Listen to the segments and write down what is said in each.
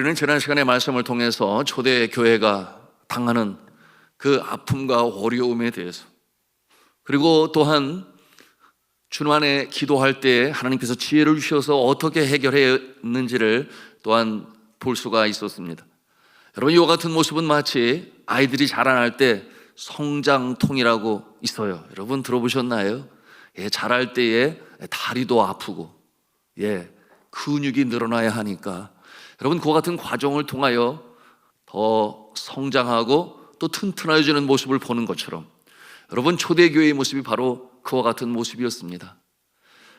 우리는 지난 시간의 말씀을 통해서 초대 교회가 당하는 그 아픔과 어려움에 대해서, 그리고 또한 주님 안에 기도할 때 하나님께서 지혜를 주셔서 어떻게 해결했는지를 또한 볼 수가 있었습니다. 여러분, 이와 같은 모습은 마치 아이들이 자라날 때 성장통이라고 있어요. 여러분 들어보셨나요? 자랄 때에 다리도 아프고 근육이 늘어나야 하니까 여러분, 그와 같은 과정을 통하여 더 성장하고 또 튼튼해지는 모습을 보는 것처럼 여러분, 초대교회의 모습이 바로 그와 같은 모습이었습니다.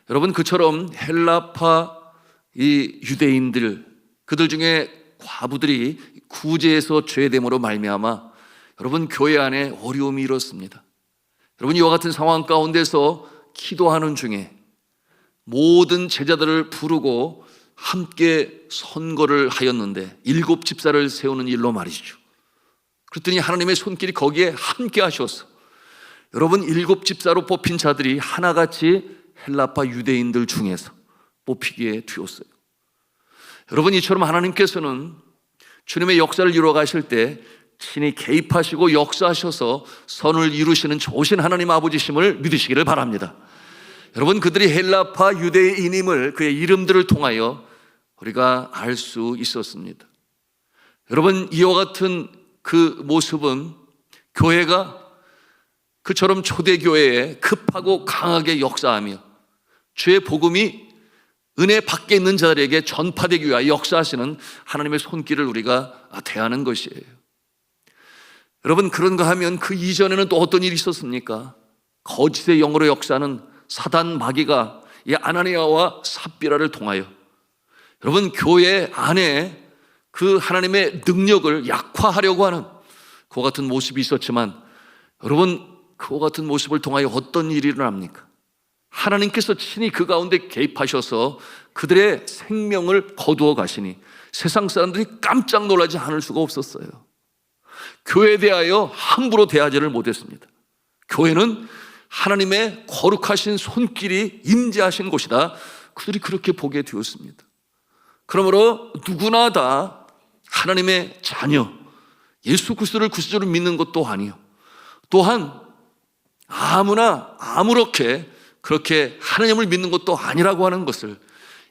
여러분, 그처럼 헬라파 이 유대인들, 그들 중에 과부들이 구제에서 죄됨으로 말미암아 여러분, 교회 안에 어려움이 일었습니다. 여러분, 이와 같은 상황 가운데서 기도하는 중에 모든 제자들을 부르고 함께 선거를 하였는데 7 집사를 세우는 일로 말이죠. 그랬더니 하나님의 손길이 거기에 함께 하셔서 여러분, 7 집사로 뽑힌 자들이 하나같이 헬라파 유대인들 중에서 뽑히게 되었어요. 여러분, 이처럼 하나님께서는 주님의 역사를 이루어 가실 때 친히 개입하시고 역사하셔서 선을 이루시는 좋으신 하나님 아버지심을 믿으시기를 바랍니다. 여러분, 그들이 헬라파 유대인임을 그의 이름들을 통하여 우리가 알 수 있었습니다. 여러분, 이와 같은 그 모습은 교회가 그처럼 초대교회에 급하고 강하게 역사하며 주의 복음이 은혜 밖에 있는 자들에게 전파되기 위하여 역사하시는 하나님의 손길을 우리가 대하는 것이에요. 여러분, 그런가 하면 그 이전에는 또 어떤 일이 있었습니까? 거짓의 영으로 역사하는 사단 마귀가 이 아나니아와 삽비라를 통하여 여러분, 교회 안에 그 하나님의 능력을 약화하려고 하는 그와 같은 모습이 있었지만 여러분, 그와 같은 모습을 통하여 어떤 일이 일어납니까? 하나님께서 친히 그 가운데 개입하셔서 그들의 생명을 거두어 가시니 세상 사람들이 깜짝 놀라지 않을 수가 없었어요. 교회에 대하여 함부로 대하지를 못했습니다. 교회는 하나님의 거룩하신 손길이 임재하신 곳이다. 그들이 그렇게 보게 되었습니다. 그러므로 누구나 다 하나님의 자녀, 예수 그리스도를 구세주로 믿는 것도 아니요, 또한 아무나 아무렇게 그렇게 하나님을 믿는 것도 아니라고 하는 것을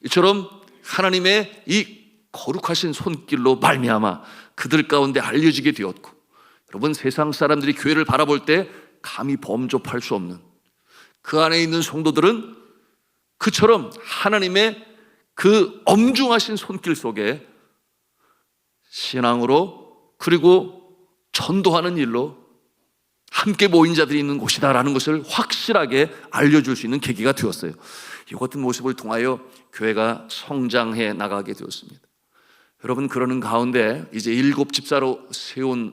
이처럼 하나님의 이 거룩하신 손길로 말미암아 그들 가운데 알려지게 되었고, 여러분, 세상 사람들이 교회를 바라볼 때 감히 범접할 수 없는 그 안에 있는 성도들은 그처럼 하나님의 그 엄중하신 손길 속에 신앙으로 그리고 전도하는 일로 함께 모인 자들이 있는 곳이다라는 것을 확실하게 알려줄 수 있는 계기가 되었어요. 이 같은 모습을 통하여 교회가 성장해 나가게 되었습니다. 여러분, 그러는 가운데 이제 7 집사로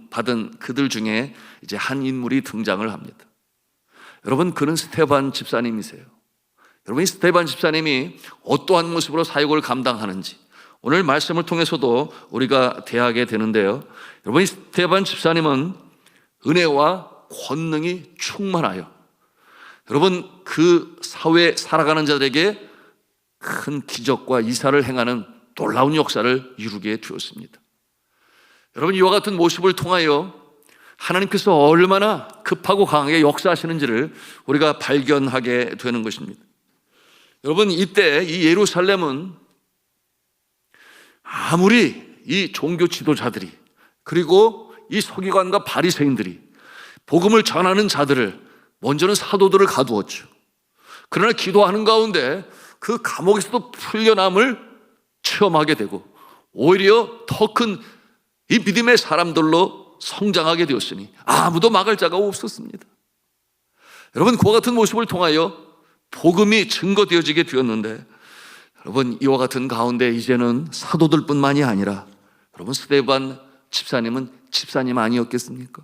받은 그들 중에 이제 한 인물이 등장을 합니다. 여러분, 그는 스데반 집사님이세요. 여러분, 이 스데반 집사님이 어떠한 모습으로 사역을 감당하는지 오늘 말씀을 통해서도 우리가 대하게 되는데요. 여러분, 이 스데반 집사님은 은혜와 권능이 충만하여 여러분, 그 사회에 살아가는 자들에게 큰 기적과 이사를 행하는 놀라운 역사를 이루게 되었습니다. 여러분, 이와 같은 모습을 통하여 하나님께서 얼마나 급하고 강하게 역사하시는지를 우리가 발견하게 되는 것입니다. 여러분, 이때 이 예루살렘은 아무리 이 종교 지도자들이 그리고 이 서기관과 바리새인들이 복음을 전하는 자들을 먼저는 사도들을 가두었죠. 그러나 기도하는 가운데 그 감옥에서도 풀려남을 체험하게 되고 오히려 더 큰 이 믿음의 사람들로 성장하게 되었으니 아무도 막을 자가 없었습니다. 여러분, 그와 같은 모습을 통하여 복음이 증거되어지게 되었는데 여러분, 이와 같은 가운데 이제는 사도들뿐만이 아니라 여러분, 스데반 집사님은 집사님 아니었겠습니까?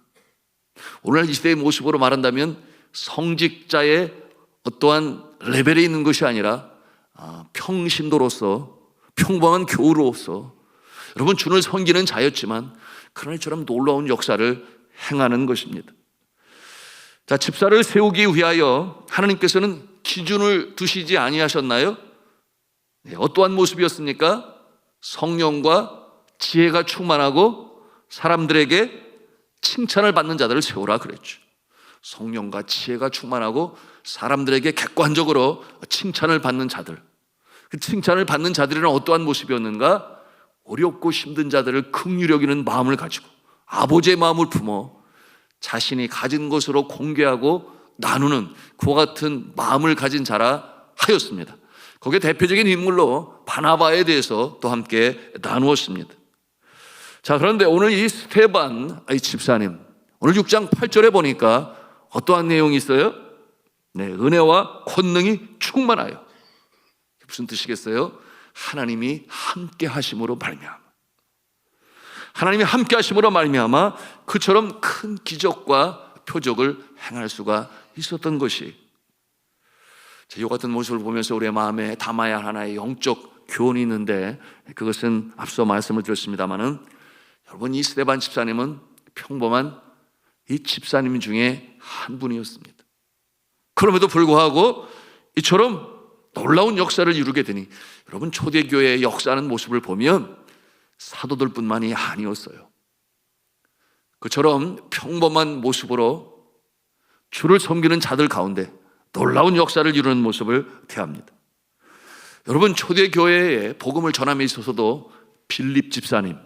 오늘 이 시대의 모습으로 말한다면 성직자의 어떠한 레벨에 있는 것이 아니라 평신도로서 평범한 교우로서 여러분, 주를 섬기는 자였지만 그러나 이처럼 놀라운 역사를 행하는 것입니다. 자, 집사를 세우기 위하여 하나님께서는 기준을 두시지 아니하셨나요? 어떠한 모습이었습니까? 성령과 지혜가 충만하고 사람들에게 칭찬을 받는 자들을 세우라 그랬죠. 성령과 지혜가 충만하고 사람들에게 객관적으로 칭찬을 받는 자들, 그 칭찬을 받는 자들은 어떠한 모습이었는가? 어렵고 힘든 자들을 긍휼히 여기는 마음을 가지고 아버지의 마음을 품어 자신이 가진 것으로 공개하고 나누는 그와 같은 마음을 가진 자라 하였습니다. 거기에 대표적인 인물로 바나바에 대해서 또 함께 나누었습니다. 자, 그런데 오늘 이 스데반 이 집사님, 오늘 6장 8절에 보니까 어떠한 내용이 있어요? 네, 은혜와 권능이 충만하여. 무슨 뜻이겠어요? 하나님이 함께 하심으로 말미암아. 하나님이 함께 하심으로 말미암아 그처럼 큰 기적과 표적을 행할 수가 있었던 것이, 이 같은 모습을 보면서 우리의 마음에 담아야 할 하나의 영적 교훈이 있는데, 그것은 앞서 말씀을 드렸습니다마는, 여러분, 이 스데반 집사님은 평범한 이 집사님 중에 한 분이었습니다. 그럼에도 불구하고 이처럼 놀라운 역사를 이루게 되니, 여러분, 초대교회의 역사하는 모습을 보면 사도들뿐만이 아니었어요. 그처럼 평범한 모습으로 주를 섬기는 자들 가운데 놀라운 역사를 이루는 모습을 대합니다. 여러분, 초대교회에 복음을 전함에 있어서도 빌립 집사님,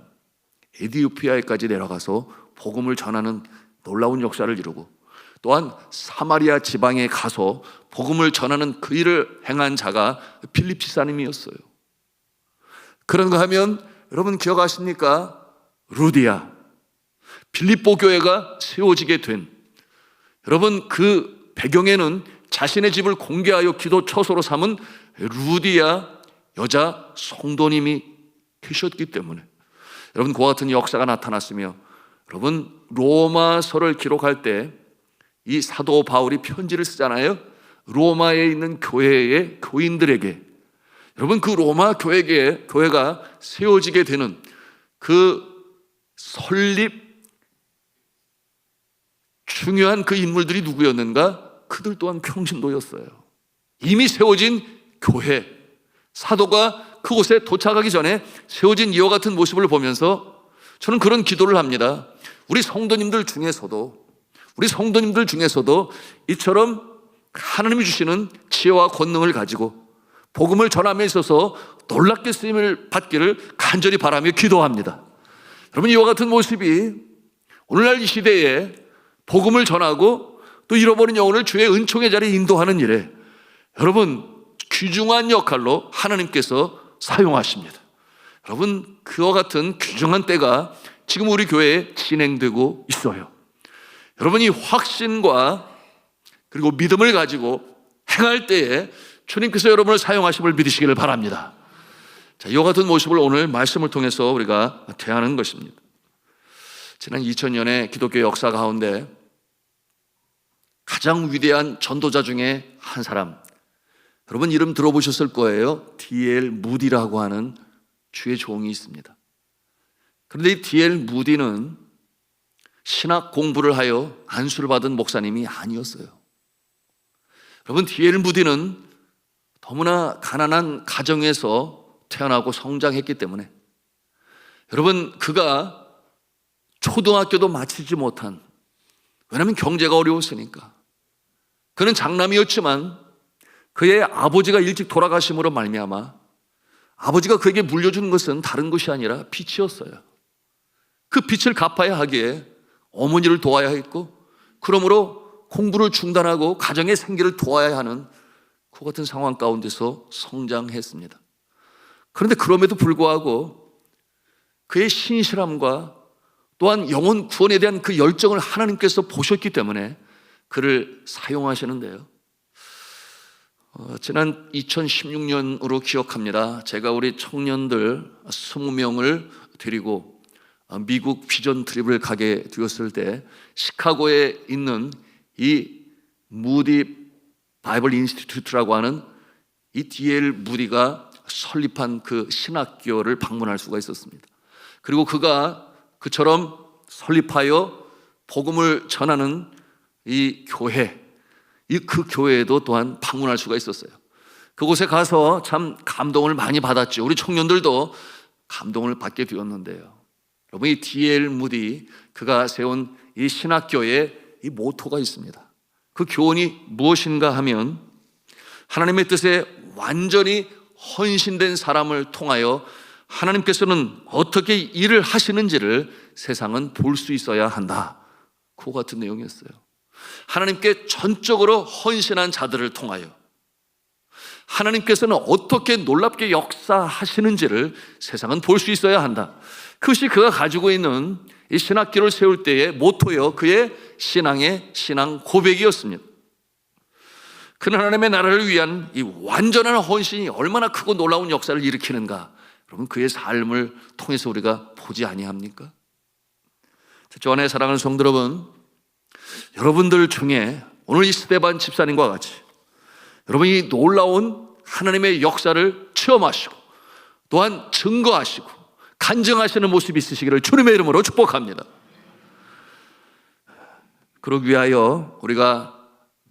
에티오피아에까지 내려가서 복음을 전하는 놀라운 역사를 이루고, 또한 사마리아 지방에 가서 복음을 전하는 그 일을 행한 자가 빌립 집사님이었어요. 그런가 하면 여러분 기억하십니까? 루디아, 빌립보 교회가 세워지게 된, 여러분 그 배경에는 자신의 집을 공개하여 기도 처소로 삼은 루디아 여자 성도님이 계셨기 때문에 여러분 그와 같은 역사가 나타났으며, 여러분 로마서를 기록할 때 이 사도 바울이 편지를 쓰잖아요. 로마에 있는 교회의 교인들에게, 여러분 그 로마 교회가 세워지게 되는 그 설립 중요한 그 인물들이 누구였는가? 그들 또한 평신도였어요. 이미 세워진 교회, 사도가 그곳에 도착하기 전에 세워진 이와 같은 모습을 보면서 저는 그런 기도를 합니다. 우리 성도님들 중에서도 이처럼 하나님이 주시는 지혜와 권능을 가지고 복음을 전함에 있어서 놀랍게 쓰임을 받기를 간절히 바라며 기도합니다. 여러분, 이와 같은 모습이 오늘날 이 시대에 복음을 전하고 또 잃어버린 영혼을 주의 은총의 자리에 인도하는 일에 여러분 귀중한 역할로 하나님께서 사용하십니다. 여러분, 그와 같은 귀중한 때가 지금 우리 교회에 진행되고 있어요. 여러분, 이 확신과 그리고 믿음을 가지고 행할 때에 주님께서 여러분을 사용하심을 믿으시기를 바랍니다. 자, 이와 같은 모습을 오늘 말씀을 통해서 우리가 대하는 것입니다. 지난 2000년의 기독교 역사 가운데 가장 위대한 전도자 중에 한 사람, 여러분 이름 들어보셨을 거예요. D.L. 무디라고 하는 주의 종이 있습니다. 그런데 이 D.L. 무디는 신학 공부를 하여 안수를 받은 목사님이 아니었어요. 여러분, D.L. 무디는 너무나 가난한 가정에서 태어나고 성장했기 때문에 여러분 그가 초등학교도 마치지 못한, 왜냐하면 경제가 어려웠으니까, 그는 장남이었지만 그의 아버지가 일찍 돌아가심으로 말미암아 아버지가 그에게 물려준 것은 다른 것이 아니라 빚이었어요. 그 빚을 갚아야 하기에 어머니를 도와야 했고, 그러므로 공부를 중단하고 가정의 생계를 도와야 하는 그 같은 상황 가운데서 성장했습니다. 그런데 그럼에도 불구하고 그의 신실함과 또한 영혼 구원에 대한 그 열정을 하나님께서 보셨기 때문에 그를 사용하시는데요. 지난 2016년으로 기억합니다. 제가 우리 청년들 20명을 데리고 미국 비전 트립을 가게 되었을 때 시카고에 있는 이 무디 바이블 인스티튜트라고 하는 이 D.L. 무디가 설립한 그 신학교를 방문할 수가 있었습니다. 그리고 그가 그처럼 설립하여 복음을 전하는 이 교회, 그 교회에도 또한 방문할 수가 있었어요. 그곳에 가서 참 감동을 많이 받았죠. 우리 청년들도 감동을 받게 되었는데요. 여러분, 이 D.L. 무디 그가 세운 이 신학교의 이 모토가 있습니다. 그 교훈이 무엇인가 하면 하나님의 뜻에 완전히 헌신된 사람을 통하여 하나님께서는 어떻게 일을 하시는지를 세상은 볼 수 있어야 한다. 그와 같은 내용이었어요. 하나님께 전적으로 헌신한 자들을 통하여 하나님께서는 어떻게 놀랍게 역사하시는지를 세상은 볼 수 있어야 한다. 그것이 그가 가지고 있는 이 신학교를 세울 때의 모토요, 그의 신앙 고백이었습니다. 그는 하나님의 나라를 위한 이 완전한 헌신이 얼마나 크고 놀라운 역사를 일으키는가, 여러분, 그의 삶을 통해서 우리가 보지 아니합니까? 주 안에 사랑하는 성도 여러분, 여러분들 중에 오늘 이 스데반 집사님과 같이 여러분이 놀라운 하나님의 역사를 체험하시고 또한 증거하시고 간증하시는 모습이 있으시기를 주님의 이름으로 축복합니다. 그러기 위하여 우리가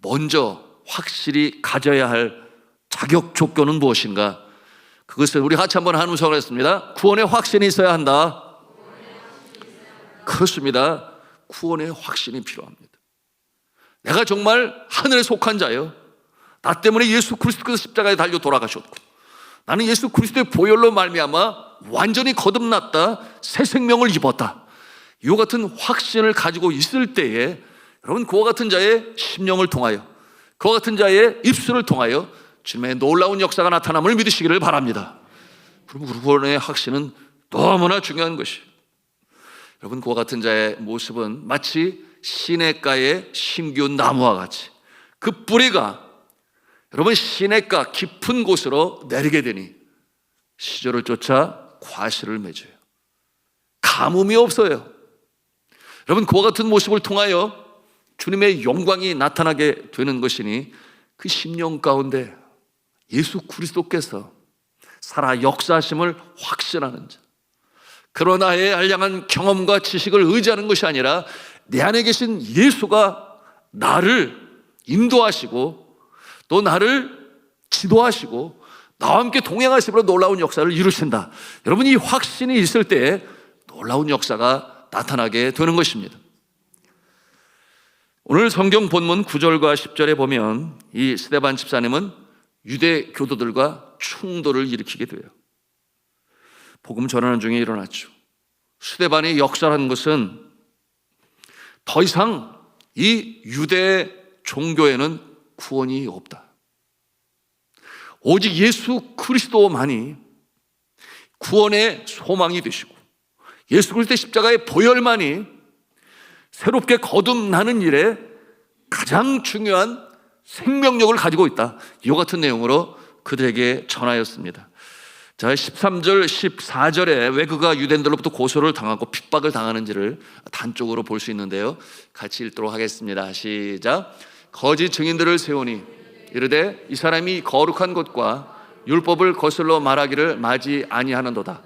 먼저 확실히 가져야 할 자격 조건은 무엇인가? 그것을 우리 같이 한번 한 음성을 했습니다. 구원의 확신이 있어야 한다. 그렇습니다. 구원의 확신이 필요합니다. 내가 정말 하늘에 속한 자요, 나 때문에 예수 그리스도께서 십자가에 달려 돌아가셨고 나는 예수 그리스도의 보혈로 말미암아 완전히 거듭났다, 새 생명을 입었다, 이와 같은 확신을 가지고 있을 때에 여러분, 그와 같은 자의 심령을 통하여, 그와 같은 자의 입술을 통하여 주님의 놀라운 역사가 나타남을 믿으시기를 바랍니다. 그리고 구원의 확신은 너무나 중요한 것이에요. 여러분, 그와 같은 자의 모습은 마치 시냇가에 심기운 나무와 같이 그 뿌리가 여러분 시냇가 깊은 곳으로 내리게 되니 시절을 쫓아 과실을 맺어요. 가뭄이 없어요. 여러분, 그와 같은 모습을 통하여 주님의 영광이 나타나게 되는 것이니 그 심령 가운데 예수 그리스도께서 살아 역사하심을 확신하는 자, 그러나의 알량한 경험과 지식을 의지하는 것이 아니라 내 안에 계신 예수가 나를 인도하시고 또 나를 지도하시고 나와 함께 동행하심으로 놀라운 역사를 이루신다. 여러분, 이 확신이 있을 때 놀라운 역사가 나타나게 되는 것입니다. 오늘 성경 본문 9절과 10절에 보면 이 스데반 집사님은 유대 교도들과 충돌을 일으키게 돼요. 복음 전하는 중에 일어났죠. 스데반이 역사라는 것은 더 이상 이 유대 종교에는 구원이 없다. 오직 예수 그리스도만이 구원의 소망이 되시고 예수 그리스도의 십자가의 보혈만이 새롭게 거듭나는 일에 가장 중요한 생명력을 가지고 있다. 이와 같은 내용으로 그들에게 전하였습니다. 자, 13절, 14절에 왜 그가 유대인들로부터 고소를 당하고 핍박을 당하는지를 단적으로 볼 수 있는데요. 같이 읽도록 하겠습니다. 시작. 거짓 증인들을 세우니 이르되 이 사람이 거룩한 것과 율법을 거슬러 말하기를 마지 아니하는도다.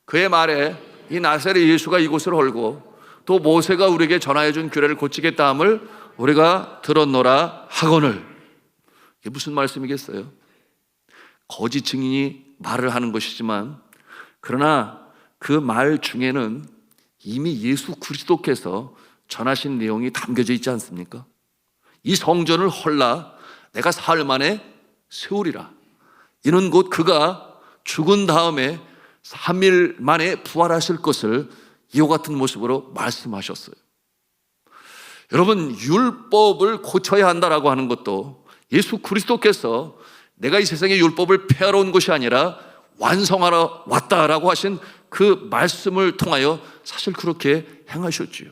그의 말에 이 나사렛 예수가 이곳을 헐고 또 모세가 우리에게 전하여 준 규례를 고치겠다 함을 우리가 들었노라 하거늘. 이게 무슨 말씀이겠어요? 거짓 증인이 말을 하는 것이지만 그러나 그 말 중에는 이미 예수 그리스도께서 전하신 내용이 담겨져 있지 않습니까? 이 성전을 헐라 내가 사흘 만에 세우리라. 이는 곧 그가 죽은 다음에 3일 만에 부활하실 것을 이와 같은 모습으로 말씀하셨어요. 여러분, 율법을 고쳐야 한다라고 하는 것도 예수 그리스도께서 내가 이 세상의 율법을 폐하러 온 것이 아니라 완성하러 왔다라고 하신 그 말씀을 통하여 사실 그렇게 행하셨지요.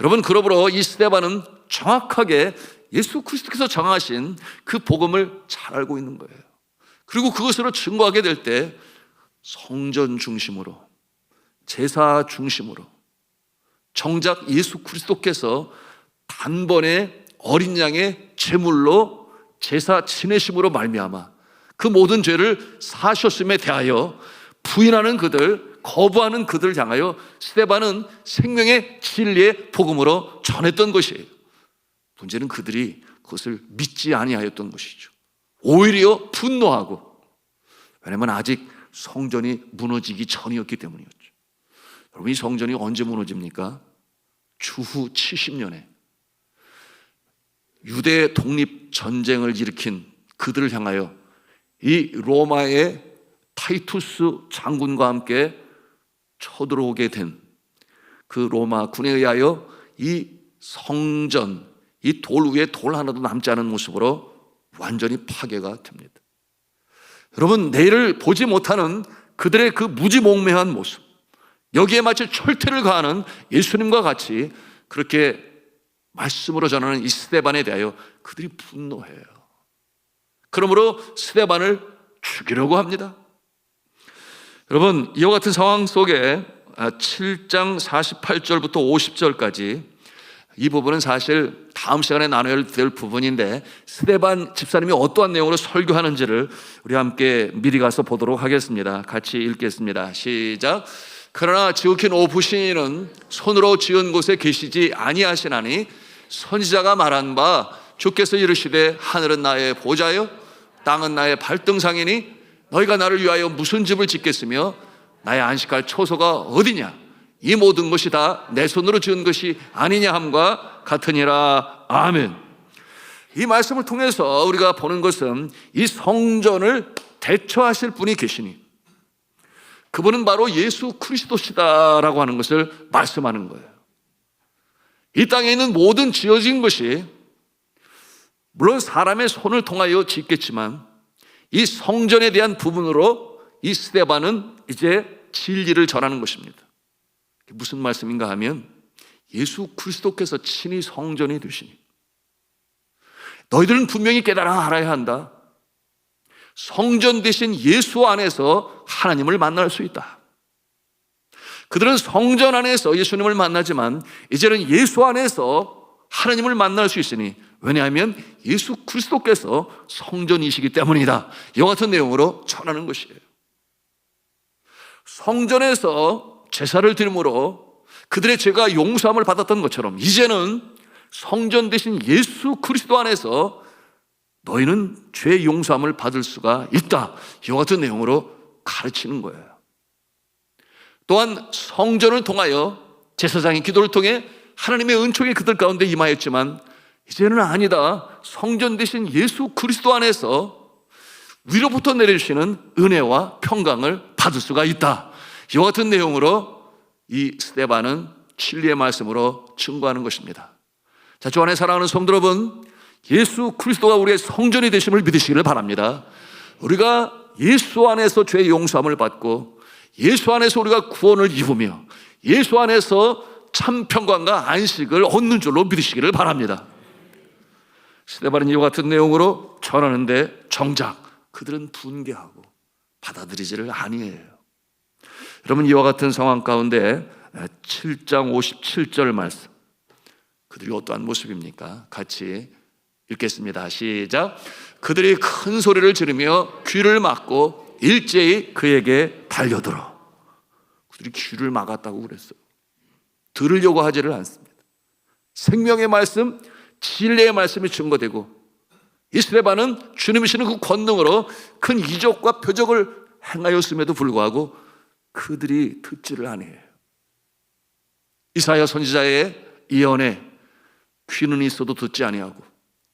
여러분, 그러므로 이 스데반은 정확하게 예수 그리스도께서 정하신 그 복음을 잘 알고 있는 거예요. 그리고 그것으로 증거하게 될 때 성전 중심으로, 제사 중심으로, 정작 예수 그리스도께서 단번에 어린 양의 제물로 제사 지내심으로 말미암아 그 모든 죄를 사하셨음에 대하여 부인하는 그들, 거부하는 그들을 향하여 스데반은 생명의 진리의 복음으로 전했던 것이에요. 문제는 그들이 그것을 믿지 아니하였던 것이죠. 오히려 분노하고, 왜냐하면 아직 성전이 무너지기 전이었기 때문이었죠. 여러분, 이 성전이 언제 무너집니까? 추후 70년에 유대 독립 전쟁을 일으킨 그들을 향하여 이 로마의 타이투스 장군과 함께 쳐들어오게 된 그 로마 군에 의하여 이 성전, 이 돌 위에 돌 하나도 남지 않은 모습으로 완전히 파괴가 됩니다. 여러분, 내일을 보지 못하는 그들의 그 무지몽매한 모습, 여기에 마치 철퇴를 가하는 예수님과 같이 그렇게 말씀으로 전하는 이 스데반에 대하여 그들이 분노해요. 그러므로 스데반을 죽이려고 합니다. 여러분, 이와 같은 상황 속에 7장 48절부터 50절까지 이 부분은 사실 다음 시간에 나눠야 될 부분인데, 스데반 집사님이 어떠한 내용으로 설교하는지를 우리 함께 미리 가서 보도록 하겠습니다. 같이 읽겠습니다. 시작. 그러나 지극히 높으신 이는 손으로 지은 곳에 계시지 아니하시나니 선지자가 말한 바 주께서 이르시되 하늘은 나의 보좌요 땅은 나의 발등상이니 너희가 나를 위하여 무슨 집을 짓겠으며 나의 안식할 초소가 어디냐? 이 모든 것이 다 내 손으로 지은 것이 아니냐 함과 같으니라. 아멘. 이 말씀을 통해서 우리가 보는 것은 이 성전을 대처하실 분이 계시니 그분은 바로 예수 그리스도시다라고 하는 것을 말씀하는 거예요. 이 땅에 있는 모든 지어진 것이 물론 사람의 손을 통하여 짓겠지만 이 성전에 대한 부분으로 이 스데반은 이제 진리를 전하는 것입니다. 무슨 말씀인가 하면 예수 그리스도께서 친히 성전이 되시니 너희들은 분명히 깨달아 알아야 한다. 성전 대신 예수 안에서 하나님을 만날 수 있다. 그들은 성전 안에서 예수님을 만나지만 이제는 예수 안에서 하나님을 만날 수 있으니, 왜냐하면 예수 그리스도께서 성전이시기 때문이다. 이와 같은 내용으로 전하는 것이에요. 성전에서 제사를 드림으로 그들의 죄가 용서함을 받았던 것처럼 이제는 성전 대신 예수 그리스도 안에서 너희는 죄 용서함을 받을 수가 있다. 이와 같은 내용으로 가르치는 거예요. 또한 성전을 통하여 제사장의 기도를 통해 하나님의 은총이 그들 가운데 임하였지만 이제는 아니다. 성전 대신 예수 그리스도 안에서 위로부터 내려주시는 은혜와 평강을 받을 수가 있다. 이와 같은 내용으로 이 스데반은 진리의 말씀으로 증거하는 것입니다. 자, 주 안에 사랑하는 성도 여러분, 예수 그리스도가 우리의 성전이 되심을 믿으시기를 바랍니다. 우리가 예수 안에서 죄의 용서함을 받고 예수 안에서 우리가 구원을 입으며 예수 안에서 참 평강과 안식을 얻는 줄로 믿으시기를 바랍니다. 스데반은 이와 같은 내용으로 전하는데 정작 그들은 분개하고 받아들이지를 아니해요. 여러분, 이와 같은 상황 가운데 7장 57절 말씀, 그들이 어떠한 모습입니까? 같이 읽겠습니다. 시작. 그들이 큰 소리를 지르며 귀를 막고 일제히 그에게 달려들어. 그들이 귀를 막았다고 그랬어요. 들으려고 하지를 않습니다. 생명의 말씀, 진리의 말씀이 증거되고 이 스데반은 주님이시는 그 권능으로 큰 이적과 표적을 행하였음에도 불구하고 그들이 듣지를 아니해요. 이사야 선지자의 예언에 귀는 있어도 듣지 아니하고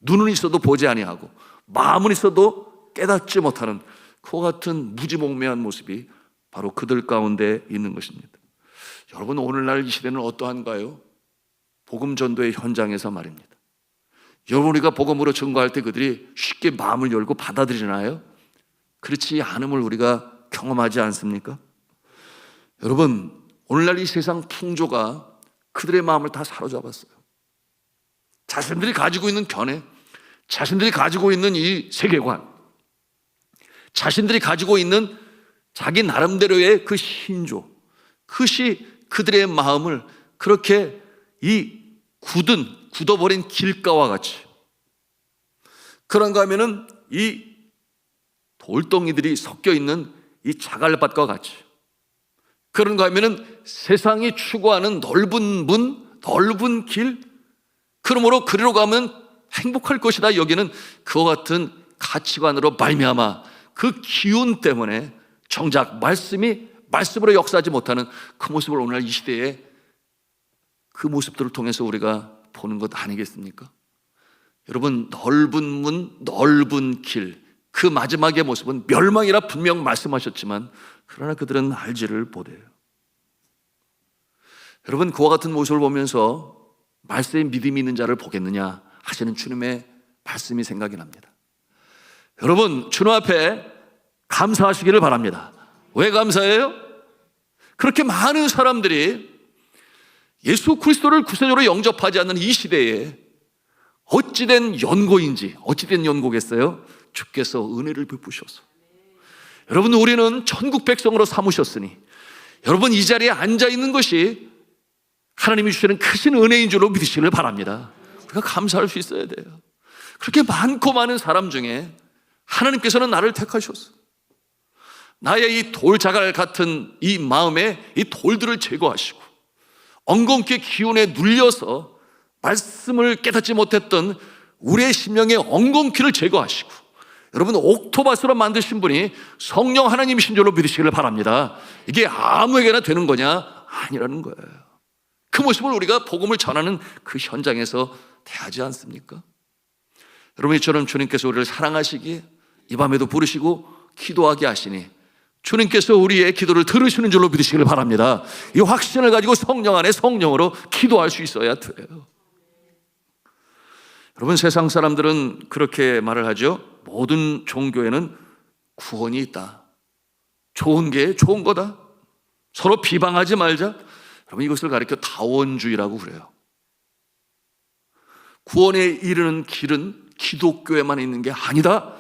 눈은 있어도 보지 아니하고 마음은 있어도 깨닫지 못하는 그와 같은 무지몽매한 모습이 바로 그들 가운데 있는 것입니다. 여러분, 오늘날 이 시대는 어떠한가요? 복음 전도의 현장에서 말입니다. 여러분, 우리가 복음으로 증거할 때 그들이 쉽게 마음을 열고 받아들이나요? 그렇지 않음을 우리가 경험하지 않습니까? 여러분, 오늘날 이 세상 풍조가 그들의 마음을 다 사로잡았어요. 자신들이 가지고 있는 견해, 자신들이 가지고 있는 이 세계관, 자신들이 가지고 있는 자기 나름대로의 그 신조, 그것이 그들의 마음을 그렇게 이 굳어버린 길가와 같이, 그런가 하면은 이 돌덩이들이 섞여 있는 이 자갈밭과 같이, 그런가 하면은 세상이 추구하는 넓은 문, 넓은 길, 그러므로 그리로 가면 행복할 것이다 여기는 그와 같은 가치관으로 말미암아 그 기운 때문에 정작 말씀으로 역사하지 못하는 그 모습을 오늘날 이 시대에 그 모습들을 통해서 우리가 보는 것 아니겠습니까? 여러분, 넓은 문, 넓은 길, 그 마지막의 모습은 멸망이라 분명 말씀하셨지만 그러나 그들은 알지를 못해요. 여러분, 그와 같은 모습을 보면서 말세에 믿음이 있는 자를 보겠느냐 하시는 주님의 말씀이 생각이 납니다. 여러분, 주님 앞에 감사하시기를 바랍니다. 왜 감사해요? 그렇게 많은 사람들이 예수 그리스도를 구세주로 영접하지 않는 이 시대에 어찌된 연고인지, 어찌된 연고겠어요? 주께서 은혜를 베푸셔서 여러분, 우리는 천국 백성으로 삼으셨으니 여러분 이 자리에 앉아있는 것이 하나님이 주시는 크신 은혜인 줄로 믿으시길 바랍니다. 우리가 감사할 수 있어야 돼요. 그렇게 많고 많은 사람 중에 하나님께서는 나를 택하셨어. 나의 이 돌자갈 같은 이 마음에 이 돌들을 제거하시고 엉겅퀴의 기운에 눌려서 말씀을 깨닫지 못했던 우리의 심령의 엉겅퀴를 제거하시고 여러분 옥토바스로 만드신 분이 성령 하나님이신 줄로 믿으시기를 바랍니다. 이게 아무에게나 되는 거냐? 아니라는 거예요. 그 모습을 우리가 복음을 전하는 그 현장에서 대하지 않습니까? 여러분, 이처럼 주님께서 우리를 사랑하시기에 이 밤에도 부르시고 기도하게 하시니 주님께서 우리의 기도를 들으시는 줄로 믿으시기를 바랍니다. 이 확신을 가지고 성령 안에 성령으로 기도할 수 있어야 돼요. 여러분, 세상 사람들은 그렇게 말을 하죠. 모든 종교에는 구원이 있다. 좋은 게 좋은 거다. 서로 비방하지 말자. 여러분, 이것을 가리켜 다원주의라고 그래요. 구원에 이르는 길은 기독교에만 있는 게 아니다.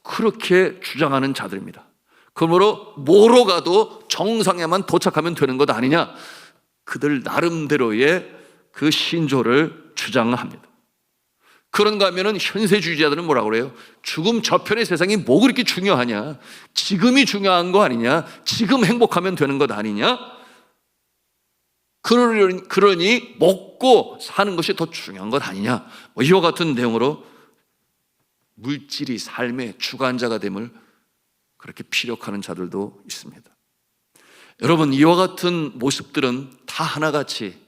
그렇게 주장하는 자들입니다. 그러므로 뭐로 가도 정상에만 도착하면 되는 것 아니냐. 그들 나름대로의 그 신조를 주장합니다. 그런가 하면은 현세주의자들은 뭐라고 그래요? 죽음 저편의 세상이 뭐 그렇게 중요하냐? 지금이 중요한 거 아니냐? 지금 행복하면 되는 것 아니냐? 그러니 먹고 사는 것이 더 중요한 것 아니냐? 이와 같은 내용으로 물질이 삶의 주관자가 됨을 그렇게 피력하는 자들도 있습니다. 여러분, 이와 같은 모습들은 다 하나같이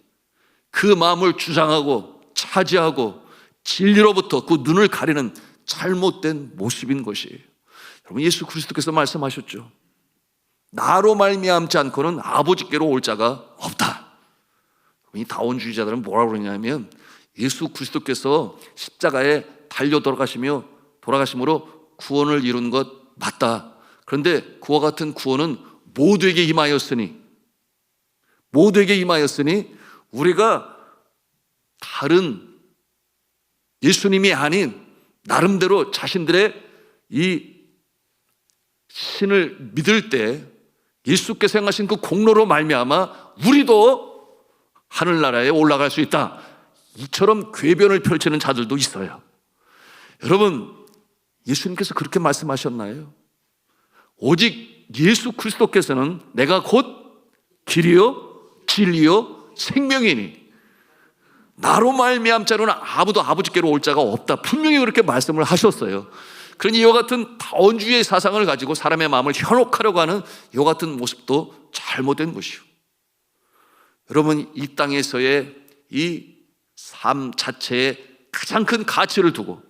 그 마음을 주장하고 차지하고 진리로부터 그 눈을 가리는 잘못된 모습인 것이에요. 여러분, 예수 그리스도께서 말씀하셨죠. 나로 말미암지 않고는 아버지께로 올 자가 없다. 이 다원주의자들은 뭐라고 그러냐면 예수 그리스도께서 십자가에 달려 돌아가심으로 구원을 이룬 것 맞다. 그런데 그와 같은 구원은 모두에게 임하였으니 우리가 다른 예수님이 아닌 나름대로 자신들의 이 신을 믿을 때 예수께서 행하신 그 공로로 말미암아 우리도 하늘나라에 올라갈 수 있다. 이처럼 궤변을 펼치는 자들도 있어요. 여러분, 예수님께서 그렇게 말씀하셨나요? 오직 예수 그리스도께서는 내가 곧 길이요 진리요 생명이니 나로 말미암 자로는 아무도 아버지께로 올 자가 없다. 분명히 그렇게 말씀을 하셨어요. 그러니 이와 같은 다원주의의 사상을 가지고 사람의 마음을 현혹하려고 하는 이와 같은 모습도 잘못된 것이요. 여러분, 이 땅에서의 이 삶 자체에 가장 큰 가치를 두고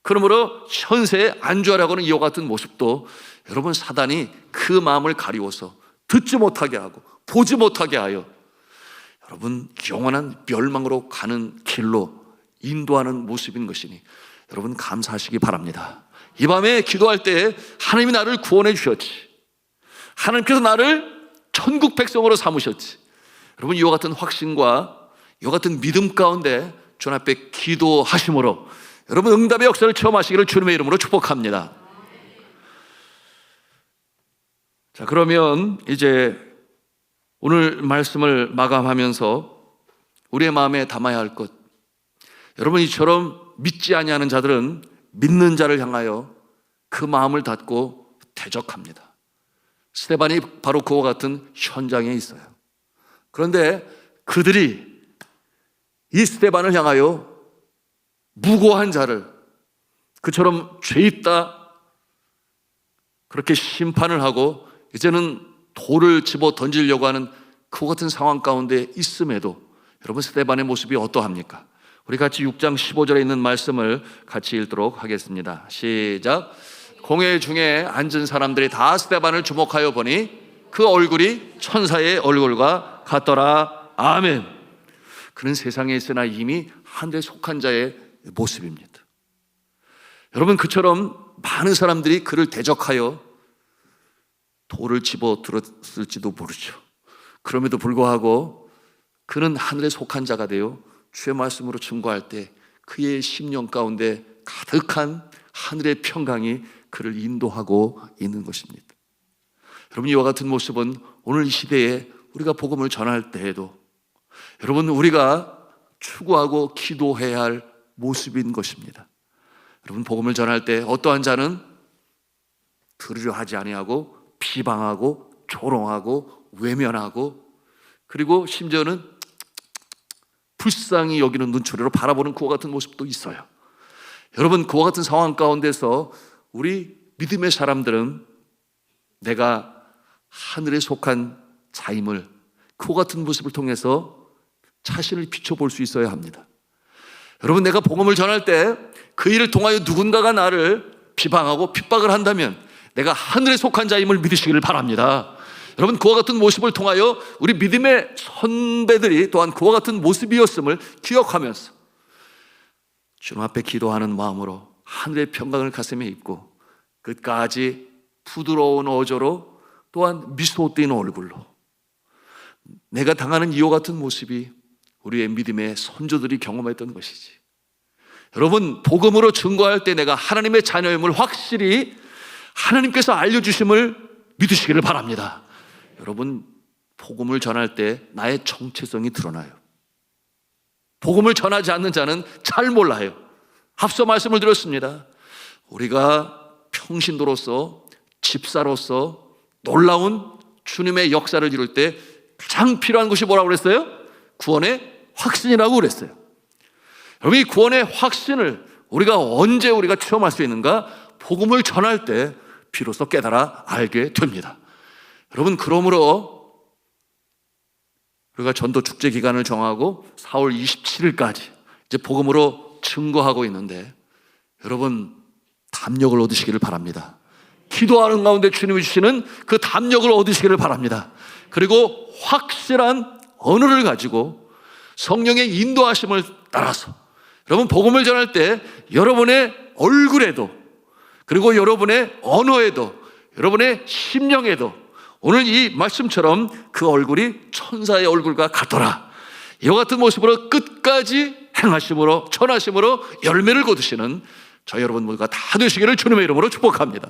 그러므로 현세에 안주하려고 하는 이와 같은 모습도 여러분, 사단이 그 마음을 가리워서 듣지 못하게 하고 보지 못하게 하여 여러분 영원한 멸망으로 가는 길로 인도하는 모습인 것이니 여러분 감사하시기 바랍니다. 이 밤에 기도할 때 하나님이 나를 구원해 주셨지, 하나님께서 나를 천국 백성으로 삼으셨지. 여러분, 이와 같은 확신과 이와 같은 믿음 가운데 주님 앞에 기도하심으로 여러분 응답의 역사를 체험하시기를 주님의 이름으로 축복합니다. 자, 그러면 이제 오늘 말씀을 마감하면서 우리의 마음에 담아야 할 것, 여러분 이처럼 믿지 아니하는 자들은 믿는 자를 향하여 그 마음을 닫고 대적합니다. 스데반이 바로 그와 같은 현장에 있어요. 그런데 그들이 이 스데반을 향하여 무고한 자를 그처럼 죄 있다 그렇게 심판을 하고 이제는 돌을 집어 던지려고 하는 그와 같은 상황 가운데 있음에도 여러분 스데반의 모습이 어떠합니까? 우리 같이 6장 15절에 있는 말씀을 같이 읽도록 하겠습니다. 시작. 공회 중에 앉은 사람들이 다 스데반을 주목하여 보니 그 얼굴이 천사의 얼굴과 같더라. 아멘. 그는 세상에 있으나 이미 하늘에 속한 자의 모습입니다. 여러분, 그처럼 많은 사람들이 그를 대적하여 돌을 집어 들었을지도 모르죠. 그럼에도 불구하고 그는 하늘에 속한 자가 되어 주의 말씀으로 증거할 때 그의 심령 가운데 가득한 하늘의 평강이 그를 인도하고 있는 것입니다. 여러분, 이와 같은 모습은 오늘 이 시대에 우리가 복음을 전할 때에도 여러분, 우리가 추구하고 기도해야 할 모습인 것입니다. 여러분, 복음을 전할 때 어떠한 자는 들으려 하지 아니하고 비방하고 조롱하고 외면하고 그리고 심지어는 불쌍히 여기는 눈초리로 바라보는 그와 같은 모습도 있어요. 여러분, 그와 같은 상황 가운데서 우리 믿음의 사람들은 내가 하늘에 속한 자임을 그와 같은 모습을 통해서 자신을 비춰볼 수 있어야 합니다. 여러분, 내가 복음을 전할 때 그 일을 통하여 누군가가 나를 비방하고 핍박을 한다면 내가 하늘에 속한 자임을 믿으시기를 바랍니다. 여러분, 그와 같은 모습을 통하여 우리 믿음의 선배들이 또한 그와 같은 모습이었음을 기억하면서 주님 앞에 기도하는 마음으로 하늘의 평강을 가슴에 입고 끝까지 부드러운 어조로 또한 미소 띄는 얼굴로 내가 당하는 이와 같은 모습이 우리의 믿음의 선조들이 경험했던 것이지. 여러분, 복음으로 증거할 때 내가 하나님의 자녀임을 확실히 하나님께서 알려주심을 믿으시기를 바랍니다. 여러분, 복음을 전할 때 나의 정체성이 드러나요. 복음을 전하지 않는 자는 잘 몰라요. 앞서 말씀을 드렸습니다. 우리가 평신도로서 집사로서 놀라운 주님의 역사를 이룰 때 가장 필요한 것이 뭐라고 그랬어요? 구원의 확신이라고 그랬어요. 여러분, 이 구원의 확신을 언제 우리가 체험할 수 있는가? 복음을 전할 때 비로소 깨달아 알게 됩니다. 여러분, 그러므로 우리가 전도 축제 기간을 정하고 4월 27일까지 이제 복음으로 증거하고 있는데 여러분, 담력을 얻으시기를 바랍니다. 기도하는 가운데 주님이 주시는 그 담력을 얻으시기를 바랍니다. 그리고 확실한 언어를 가지고 성령의 인도하심을 따라서 여러분, 복음을 전할 때 여러분의 얼굴에도 그리고 여러분의 언어에도 여러분의 심령에도 오늘 이 말씀처럼 그 얼굴이 천사의 얼굴과 같더라. 이와 같은 모습으로 끝까지 행하심으로 전하심으로 열매를 거두시는 저 여러분 모두가 다 되시기를 주님의 이름으로 축복합니다.